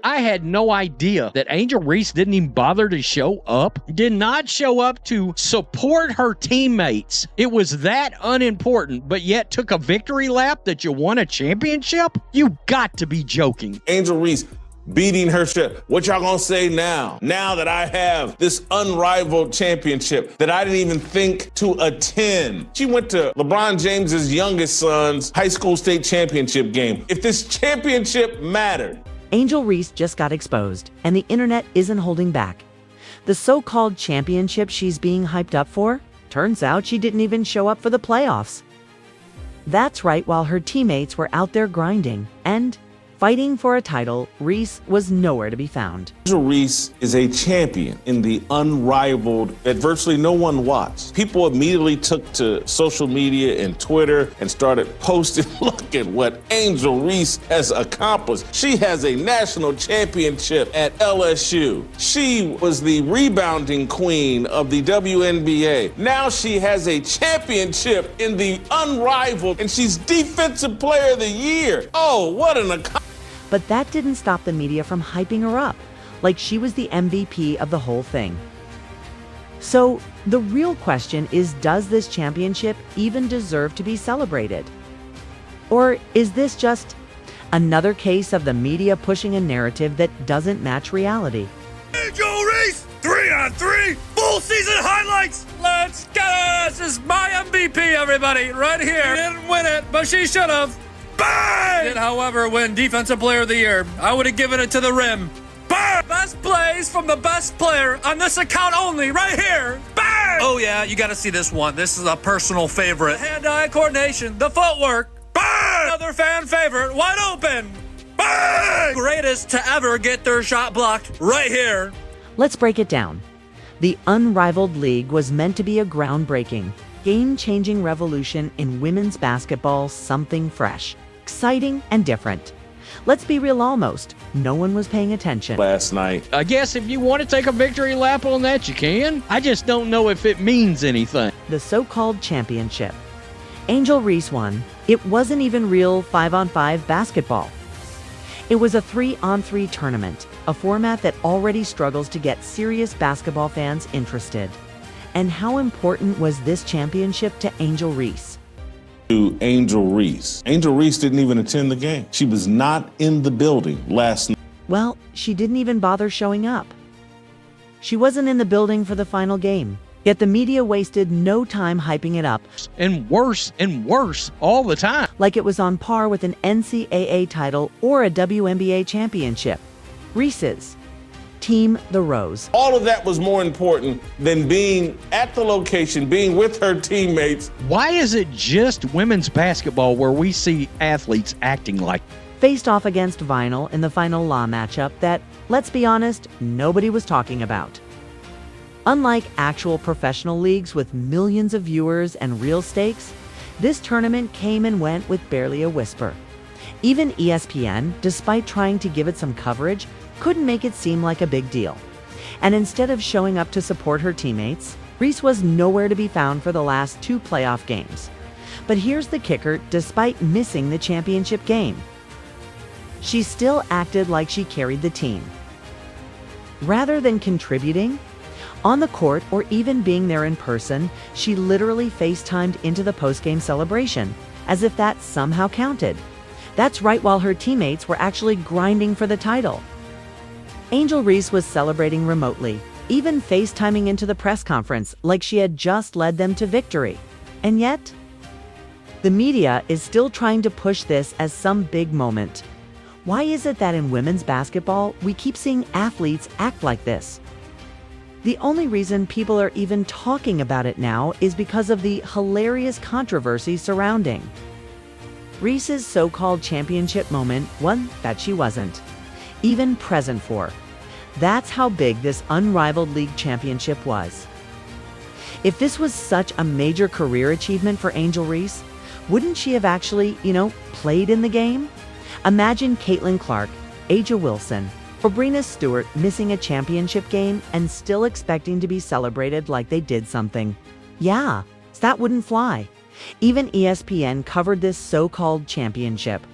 I had no idea that Angel Reese didn't even bother to show up, did not show up to support her teammates. It was that unimportant, but yet took a victory lap that you won a championship? You got to be joking. Angel Reese beating her shit. What y'all gonna say now? Now that I have this unrivaled championship that I didn't even think to attend. She went to LeBron James's youngest son's high school state championship game. If this championship mattered. Angel Reese just got exposed, and the internet isn't holding back. The so-called championship she's being hyped up for? Turns out she didn't even show up for the playoffs. That's right, while her teammates were out there grinding and fighting for a title, Reese was nowhere to be found. Angel Reese is a champion in the unrivaled that virtually no one watched. People immediately took to social media and Twitter and started posting, look at what Angel Reese has accomplished. She has a national championship at LSU. She was the rebounding queen of the WNBA. Now she has a championship in the unrivaled, and she's Defensive Player of the Year. Oh, what an accomplishment. But that didn't stop the media from hyping her up, like she was the MVP of the whole thing. So, the real question is, does this championship even deserve to be celebrated? Or is this just another case of the media pushing a narrative that doesn't match reality? Angel Reese, 3-on-3, full season highlights. Let's get it. This is my MVP, everybody, right here. She didn't win it, but she should have. Bang! Did, however, win Defensive Player of the Year. I would have given it to the rim. Bang! Best plays from the best player on this account only, right here. Bang! Oh yeah, you got to see this one. This is a personal favorite. Hand-eye coordination, the footwork. Bang! Another fan favorite, wide open. Bang! Greatest to ever get their shot blocked, right here. Let's break it down. The unrivaled league was meant to be a groundbreaking, game-changing revolution in women's basketball, something fresh, exciting, and different. Let's be real, almost no one was paying attention Last night. I guess if you want to take a victory lap on that, you can. I just don't know if it means anything. The so-called championship. Angel Reese won. It wasn't even real 5-on-5 basketball. It was a 3-on-3 tournament, a format that already struggles to get serious basketball fans interested. And how important was this championship to Angel Reese? To Angel Reese. Angel Reese didn't even attend the game. She was not in the building last night. Well, she didn't even bother showing up. She wasn't in the building for the final game, yet the media wasted no time hyping it up. And worse all the time. Like it was on par with an NCAA title or a WNBA championship. Reese's Team the Rose. All of that was more important than being at the location, being with her teammates. Why is it just women's basketball where we see athletes acting like? Faced off against Vinyl in the final law matchup that, let's be honest, nobody was talking about. Unlike actual professional leagues with millions of viewers and real stakes, this tournament came and went with barely a whisper. Even ESPN, despite trying to give it some coverage, couldn't make it seem like a big deal. And instead of showing up to support her teammates, Reese was nowhere to be found for the last 2 playoff games. But here's the kicker, despite missing the championship game, she still acted like she carried the team. Rather than contributing, on the court or even being there in person, she literally FaceTimed into the post-game celebration, as if that somehow counted. That's right, while her teammates were actually grinding for the title. Angel Reese was celebrating remotely, even FaceTiming into the press conference like she had just led them to victory. And yet, the media is still trying to push this as some big moment. Why is it that in women's basketball, we keep seeing athletes act like this? The only reason people are even talking about it now is because of the hilarious controversy surrounding Reese's so-called championship moment, one that she wasn't even present for. That's how big this unrivaled league championship was. If this was such a major career achievement for Angel Reese, wouldn't she have actually, played in the game? Imagine Caitlin Clark, Aja Wilson, or Breena Stewart missing a championship game and still expecting to be celebrated like they did something. Yeah, that wouldn't fly. Even ESPN covered this so-called championship.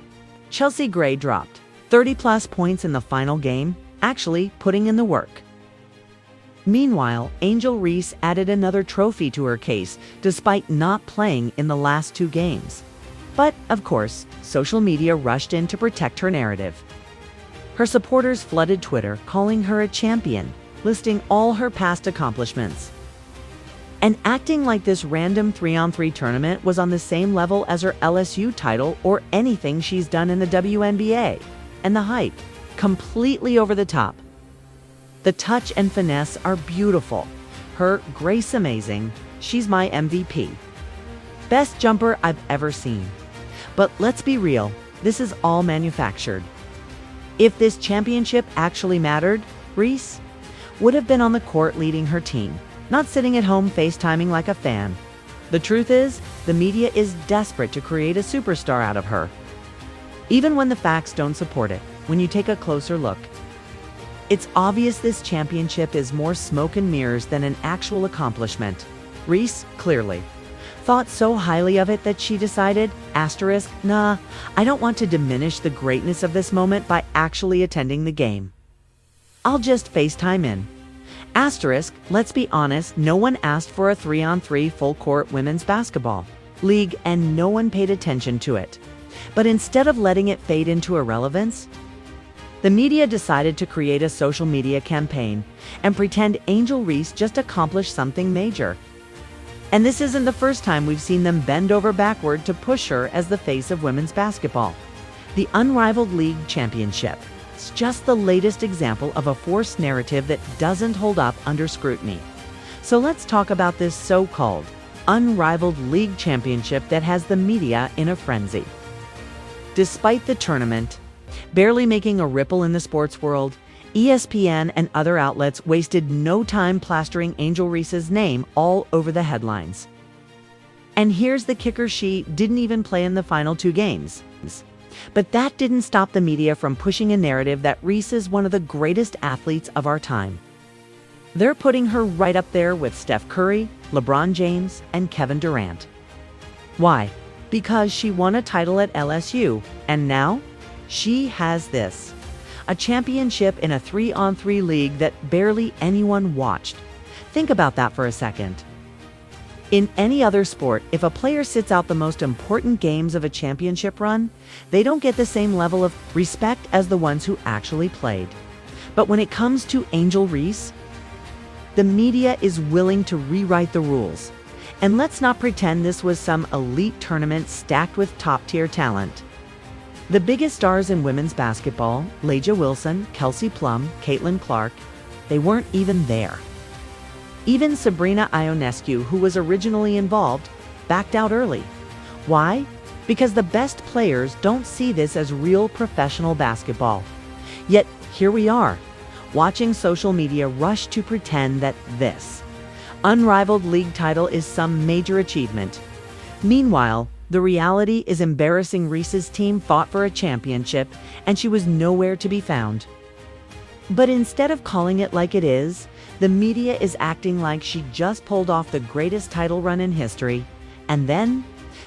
Chelsea Gray dropped 30-plus points in the final game, actually putting in the work. Meanwhile, Angel Reese added another trophy to her case despite not playing in the last 2 games. But, of course, social media rushed in to protect her narrative. Her supporters flooded Twitter, calling her a champion, listing all her past accomplishments, and acting like this random 3-on-3 tournament was on the same level as her LSU title or anything she's done in the WNBA. And the hype, completely over the top. The touch and finesse are beautiful. Her grace amazing. She's my MVP. Best jumper I've ever seen. But let's be real, this is all manufactured. If this championship actually mattered, Reese would have been on the court leading her team, not sitting at home FaceTiming like a fan. The truth is, the media is desperate to create a superstar out of her. Even when the facts don't support it, when you take a closer look, it's obvious this championship is more smoke and mirrors than an actual accomplishment. Reese, clearly, thought so highly of it that she decided, nah, I don't want to diminish the greatness of this moment by actually attending the game. I'll just FaceTime in. Let's be honest, no one asked for a 3-on-3 full-court women's basketball league and no one paid attention to it. But instead of letting it fade into irrelevance, the media decided to create a social media campaign and pretend Angel Reese just accomplished something major. And this isn't the first time we've seen them bend over backward to push her as the face of women's basketball. The unrivaled league championship. It's just the latest example of a forced narrative that doesn't hold up under scrutiny. So let's talk about this so-called unrivaled league championship that has the media in a frenzy. Despite the tournament barely making a ripple in the sports world, ESPN and other outlets wasted no time plastering Angel Reese's name all over the headlines. And here's the kicker, she didn't even play in the final 2 games. But that didn't stop the media from pushing a narrative that Reese is one of the greatest athletes of our time. They're putting her right up there with Steph Curry, LeBron James, and Kevin Durant. Why? Because she won a title at LSU, and now she has this. A championship in a 3-on-3 league that barely anyone watched. Think about that for a second. In any other sport, if a player sits out the most important games of a championship run, they don't get the same level of respect as the ones who actually played. But when it comes to Angel Reese, the media is willing to rewrite the rules. And let's not pretend this was some elite tournament stacked with top-tier talent. The biggest stars in women's basketball, A'ja Wilson, Kelsey Plum, Caitlin Clark, they weren't even there. Even Sabrina Ionescu, who was originally involved, backed out early. Why? Because the best players don't see this as real professional basketball. Yet, here we are, watching social media rush to pretend that this unrivaled league title is some major achievement. Meanwhile, the reality is embarrassing. Reese's team fought for a championship, and she was nowhere to be found. But instead of calling it like it is, the media is acting like she just pulled off the greatest title run in history. And then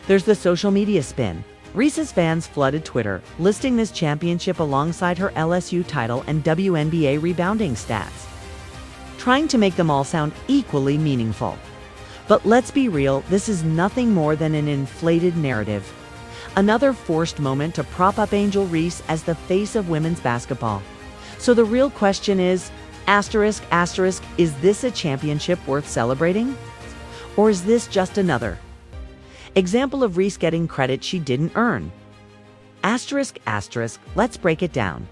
there's the social media spin. Reese's fans flooded Twitter, listing this championship alongside her LSU title and WNBA rebounding stats, trying to make them all sound equally meaningful. But let's be real, this is nothing more than an inflated narrative. Another forced moment to prop up Angel Reese as the face of women's basketball. So the real question is, is this a championship worth celebrating? Or is this just another example of Reese getting credit she didn't earn? Let's break it down.